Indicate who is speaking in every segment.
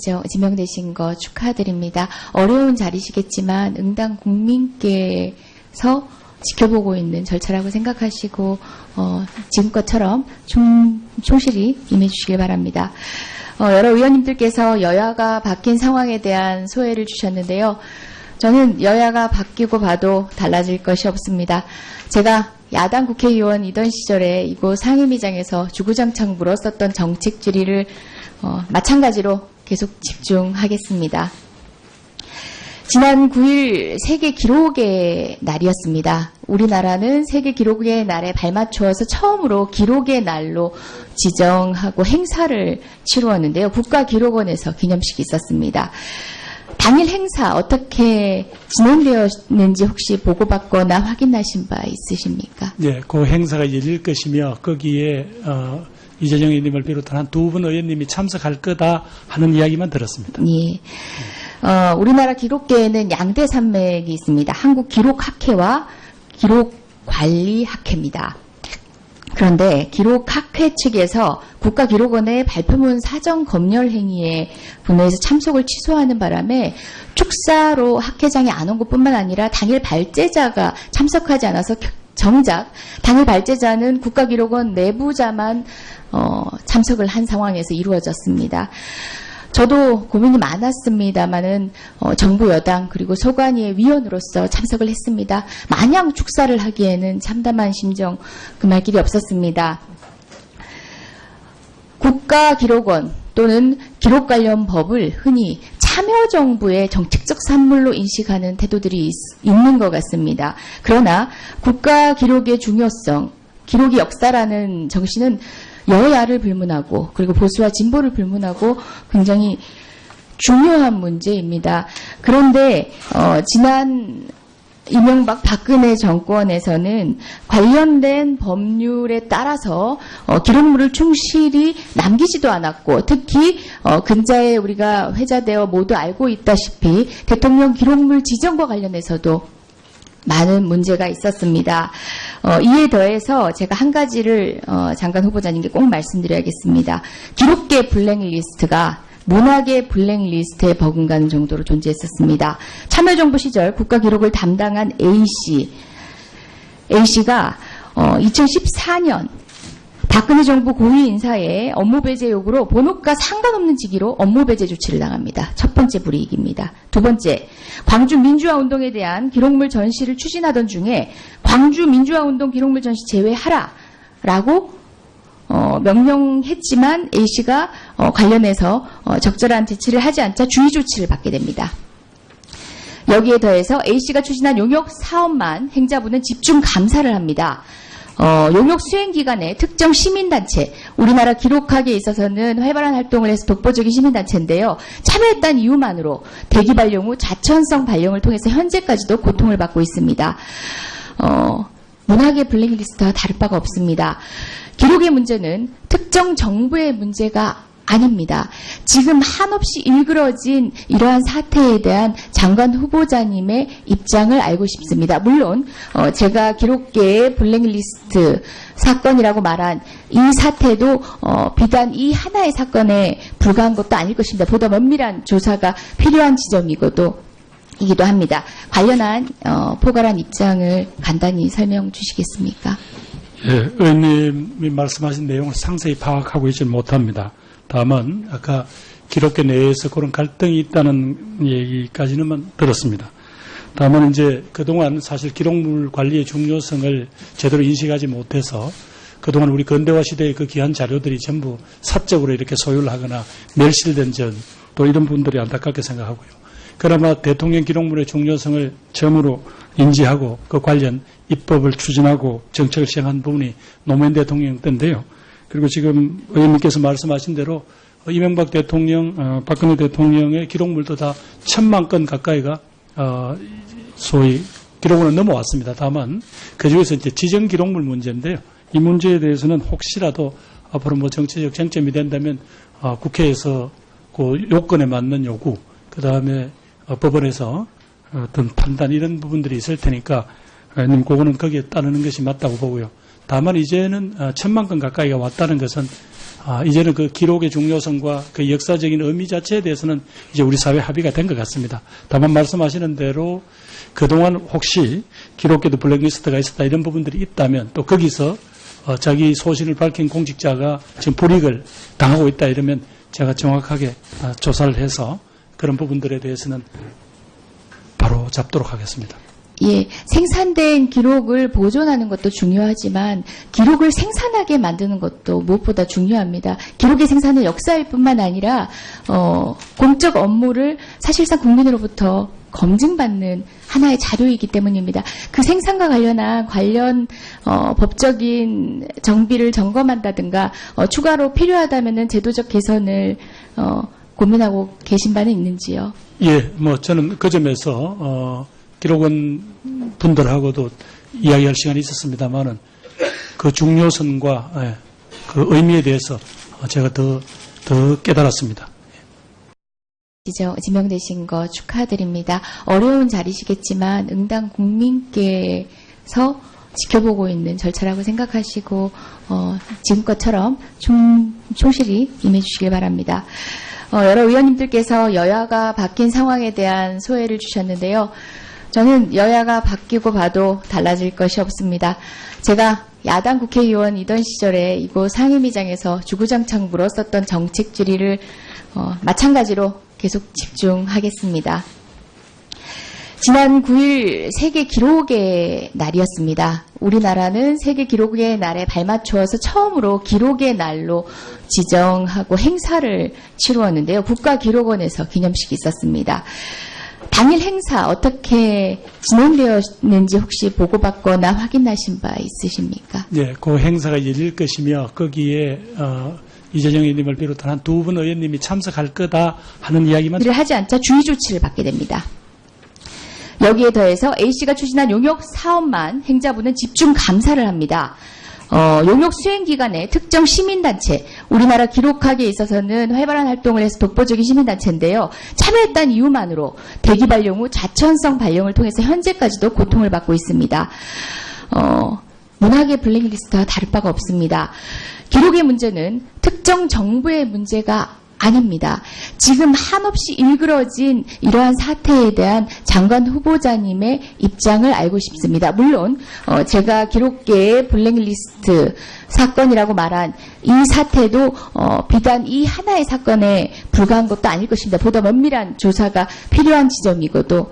Speaker 1: 지명되신 거 축하드립니다. 어려운 자리시겠지만 응당 국민께서 지켜보고 있는 절차라고 생각하시고 지금껏처럼 충실히 임해주시길 바랍니다. 여러 의원님들께서 여야가 바뀐 상황에 대한 소회를 주셨는데요. 저는 여야가 바뀌고 봐도 달라질 것이 없습니다. 제가 야당 국회의원이던 시절에 이곳 상임위장에서 주구장창 물었었던 정책 질의를 마찬가지로 계속 집중하겠습니다. 지난 9일 세계 기록의 날이었습니다. 우리나라는 세계 기록의 날에 발맞추어서 처음으로 기록의 날로 지정하고 행사를 치루었는데요. 국가기록원에서 기념식이 있었습니다. 당일 행사 어떻게 진행되었는지 혹시 보고받거나 확인하신 바 있으십니까?
Speaker 2: 네, 그 행사가 열릴 것이며 거기에 이재정 의원님을 비롯한 한 두 분 의원님이 참석할 거다 하는 이야기만 들었습니다.
Speaker 1: 예. 우리나라 기록계에는 양대 산맥이 있습니다. 한국기록학회와 기록관리학회입니다. 그런데 기록학회 측에서 국가기록원의 발표문 사정 검열 행위에 분노해서 참석을 취소하는 바람에 축사로 학회장이 안 온 것뿐만 아니라 당일 발제자가 참석하지 않아서 정작 당일 발제자는 국가기록원 내부자만 참석을 한 상황에서 이루어졌습니다. 저도 고민이 많았습니다만은 정부 여당 그리고 소관위의 위원으로서 참석을 했습니다. 마냥 축사를 하기에는 참담한 심정 금할 길이 없었습니다. 국가기록원 또는 기록 관련 법을 흔히 참여정부의 정책적 산물로 인식하는 태도들이 있는 것 같습니다. 그러나 국가기록의 중요성, 기록이 역사라는 정신은 여야를 불문하고 그리고 보수와 진보를 불문하고 굉장히 중요한 문제입니다. 그런데 지난 이명박 박근혜 정권에서는 관련된 법률에 따라서 기록물을 충실히 남기지도 않았고 특히 근자에 우리가 회자되어 모두 알고 있다시피 대통령 기록물 지정과 관련해서도 많은 문제가 있었습니다. 이에 더해서 제가 한 가지를 장관 후보자님께 꼭 말씀드려야겠습니다. 기록계 블랙리스트가 문학의 블랙리스트에 버금가는 정도로 존재했었습니다. 참여정부 시절 국가기록을 담당한 A씨가 2014년 박근혜 정부 고위 인사의 업무 배제 요구로 본업과 상관없는 직위로 업무 배제 조치를 당합니다. 첫 번째 불이익입니다. 두 번째, 광주 민주화 운동에 대한 기록물 전시를 추진하던 중에 광주 민주화 운동 기록물 전시 제외하라라고 명령했지만 A씨가 관련해서 적절한 대치를 하지 않자 주의 조치를 받게 됩니다. 여기에 더해서 A씨가 추진한 용역 사업만 행자부는 집중 감사를 합니다. 용역 수행 기간에 특정 시민단체, 우리나라 기록학에 있어서는 활발한 활동을 해서 독보적인 시민단체인데요. 참여했다는 이유만으로 대기 발령 후 자천성 발령을 통해서 현재까지도 고통을 받고 있습니다. 문학의 블랙리스트와 다를 바가 없습니다. 기록의 문제는 특정 정부의 문제가 아닙니다. 지금 한없이 일그러진 이러한 사태에 대한 장관 후보자님의 입장을 알고 싶습니다. 물론 제가 기록계의 블랙리스트 사건이라고 말한 이 사태도 비단 이 하나의 사건에 불과한 것도 아닐 것입니다. 보다 면밀한 조사가 필요한 지점이기도 합니다. 관련한 포괄한 입장을 간단히 설명 주시겠습니까?
Speaker 2: 예, 의원님이 말씀하신 내용을 상세히 파악하고 있지 못합니다. 다만 아까 기록계 내에서 그런 갈등이 있다는 얘기까지는 들었습니다. 다만 이제 그동안 사실 기록물 관리의 중요성을 제대로 인식하지 못해서 그동안 우리 근대화 시대의 그 귀한 자료들이 전부 사적으로 이렇게 소유를 하거나 멸실된 점 또 이런 분들이 안타깝게 생각하고요. 그나마 대통령 기록물의 중요성을 처음으로 인지하고 그 관련 입법을 추진하고 정책을 시행한 부분이 노무현 대통령 때인데요. 그리고 지금 의원님께서 말씀하신 대로 이명박 대통령, 박근혜 대통령의 기록물도 다 1000만 건 가까이가 소위 기록으로 넘어왔습니다. 다만 그중에서 이제 지정 기록물 문제인데요. 이 문제에 대해서는 혹시라도 앞으로 뭐 정치적 쟁점이 된다면 국회에서 그 요건에 맞는 요구, 그 다음에 법원에서 어떤 판단 이런 부분들이 있을 테니까 의원님 그거는 거기에 따르는 것이 맞다고 보고요. 다만 이제는 1000만 건 가까이가 왔다는 것은 이제는 그 기록의 중요성과 그 역사적인 의미 자체에 대해서는 이제 우리 사회 합의가 된 것 같습니다. 다만 말씀하시는 대로 그동안 혹시 기록계도 블랙리스트가 있었다 이런 부분들이 있다면 또 거기서 자기 소신을 밝힌 공직자가 지금 불이익을 당하고 있다 이러면 제가 정확하게 조사를 해서 그런 부분들에 대해서는 바로 잡도록 하겠습니다.
Speaker 1: 예, 생산된 기록을 보존하는 것도 중요하지만 기록을 생산하게 만드는 것도 무엇보다 중요합니다. 기록의 생산은 역사일 뿐만 아니라 공적 업무를 사실상 국민으로부터 검증받는 하나의 자료이기 때문입니다. 그 생산과 관련 법적인 정비를 점검한다든가 추가로 필요하다면은 제도적 개선을 고민하고 계신 바는 있는지요?
Speaker 2: 예, 뭐 저는 그 점에서 기록원 분들하고도 이야기할 시간이 있었습니다만은 그 중요성과 그 의미에 대해서 제가 더 깨달았습니다.
Speaker 1: 지명되신 거 축하드립니다. 어려운 자리시겠지만 응당 국민께서 지켜보고 있는 절차라고 생각하시고 지금껏처럼 충실히 임해주시길 바랍니다. 여러 의원님들께서 여야가 바뀐 상황에 대한 소회를 주셨는데요. 저는 여야가 바뀌고 봐도 달라질 것이 없습니다. 제가 야당 국회의원이던 시절에 이곳 상임위장에서 주구장창 물었었던 정책 질의를 마찬가지로 계속 집중하겠습니다. 지난 9일 세계 기록의 날이었습니다. 우리나라는 세계 기록의 날에 발맞추어서 처음으로 기록의 날로 지정하고 행사를 치루었는데요. 국가기록원에서 기념식이 있었습니다. 당일 행사 어떻게 진행되었는지 혹시 보고받거나 확인하신 바 있으십니까?
Speaker 2: 네, 그 행사가 열릴 것이며 거기에 이재정 의원님을 비롯한 한 두 분 의원님이 참석할 거다 하는 이야기만
Speaker 1: 하지 않자 주의 조치를 받게 됩니다. 여기에 더해서 A씨가 추진한 용역 사업만 행자부는 집중 감사를 합니다. 용역 수행 기간에 특정 시민단체, 우리나라 기록학에 있어서는 활발한 활동을 해서 독보적인 시민단체인데요. 참여했다는 이유만으로 대기 발령 후 자천성 발령을 통해서 현재까지도 고통을 받고 있습니다. 문학의 블랙리스트와 다를 바가 없습니다. 기록의 문제는 특정 정부의 문제가 아닙니다. 지금 한없이 일그러진 이러한 사태에 대한 장관 후보자님의 입장을 알고 싶습니다. 물론 제가 기록계의 블랙리스트 사건이라고 말한 이 사태도 비단 이 하나의 사건에 불과한 것도 아닐 것입니다. 보다 면밀한 조사가 필요한 지점이기도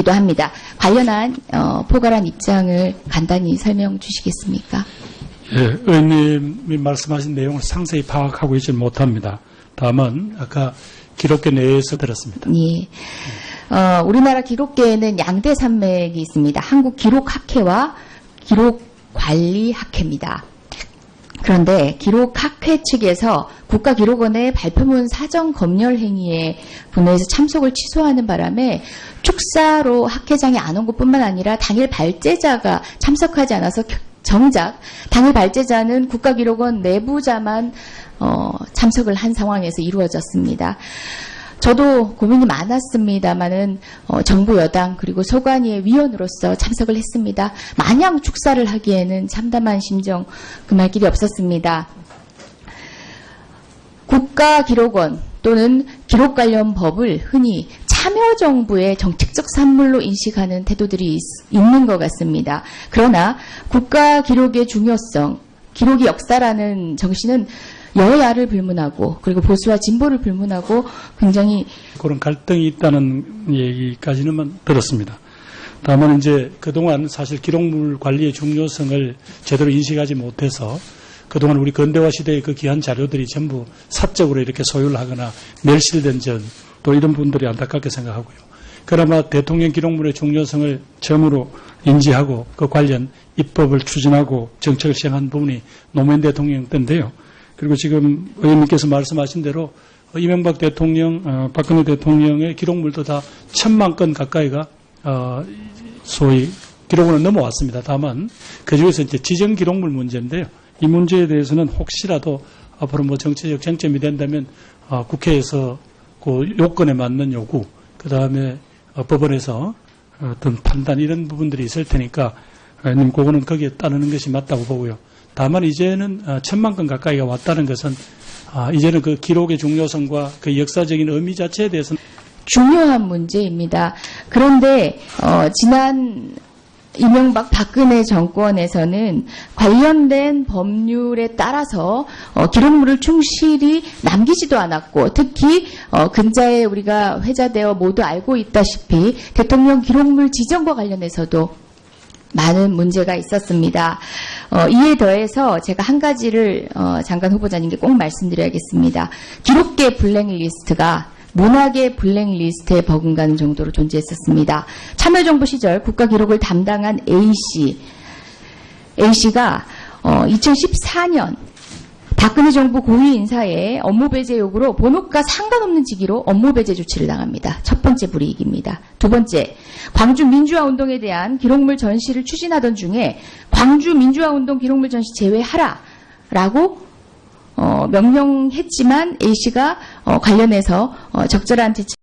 Speaker 1: 합니다. 관련한 포괄한 입장을 간단히 설명 주시겠습니까?
Speaker 2: 예, 의원님이 말씀하신 내용을 상세히 파악하고 있지 못합니다. 다만 아까 기록계 내에서 들었습니다.
Speaker 1: 예. 우리나라 기록계에는 양대 산맥이 있습니다. 한국기록학회와 기록관리학회입니다. 그런데 기록학회 측에서 국가기록원의 발표문 사정 검열 행위에 분해해서 참석을 취소하는 바람에 축사로 학회장이 안 온 것뿐만 아니라 당일 발제자가 참석하지 않아서 정작 당일 발제자는 국가기록원 내부자만 참석을 한 상황에서 이루어졌습니다. 저도 고민이 많았습니다만은 정부 여당 그리고 소관위의 위원으로서 참석을 했습니다. 마냥 축사를 하기에는 참담한 심정 금할 길이 없었습니다. 국가기록원 또는 기록 관련 법을 흔히 참여정부의 정책적 산물로 인식하는 태도들이 있는 것 같습니다. 그러나 국가기록의 중요성, 기록이 역사라는 정신은 여야를 불문하고 그리고 보수와 진보를 불문하고 굉장히
Speaker 2: 그런 갈등이 있다는 얘기까지는 들었습니다. 다만 이제 그동안 사실 기록물 관리의 중요성을 제대로 인식하지 못해서 그동안 우리 근대화 시대의 그 귀한 자료들이 전부 사적으로 이렇게 소유를 하거나 멸실된 점 또 이런 분들이 안타깝게 생각하고요. 그나마 대통령 기록물의 중요성을 처음으로 인지하고 그 관련 입법을 추진하고 정책을 시행한 부분이 노무현 대통령 때인데요. 그리고 지금 의원님께서 말씀하신 대로 이명박 대통령, 박근혜 대통령의 기록물도 다 1000만 건 가까이가 소위 기록원을 넘어왔습니다. 다만 그중에서 이제 지정 기록물 문제인데요. 이 문제에 대해서는 혹시라도 앞으로 뭐 정치적 쟁점이 된다면 국회에서 그 요건에 맞는 요구, 그 다음에 법원에서 어떤 판단 이런 부분들이 있을 테니까 의원님 그거는 거기에 따르는 것이 맞다고 보고요. 다만 이제는 1,000만 건 가까이가 왔다는 것은 이제는 그 기록의 중요성과 그 역사적인 의미 자체에 대해서는
Speaker 1: 중요한 문제입니다. 그런데 지난 이명박 박근혜 정권에서는 관련된 법률에 따라서 기록물을 충실히 남기지도 않았고, 특히 근자에 우리가 회자되어 모두 알고 있다시피 대통령 기록물 지정과 관련해서도 많은 문제가 있었습니다. 이에 더해서 제가 한 가지를 장관 후보자님께 꼭 말씀드려야겠습니다. 기록계 블랙리스트가 문학의 블랙리스트에 버금가는 정도로 존재했었습니다. 참여정부 시절 국가기록을 담당한 A씨가 2014년 박근혜 정부 고위 인사의 업무 배제 요구로 본업과 상관없는 직위로 업무 배제 조치를 당합니다. 첫 번째 불이익입니다. 두 번째, 광주 민주화 운동에 대한 기록물 전시를 추진하던 중에 광주 민주화 운동 기록물 전시 제외하라라고 명령했지만 A씨가 관련해서 적절한 대책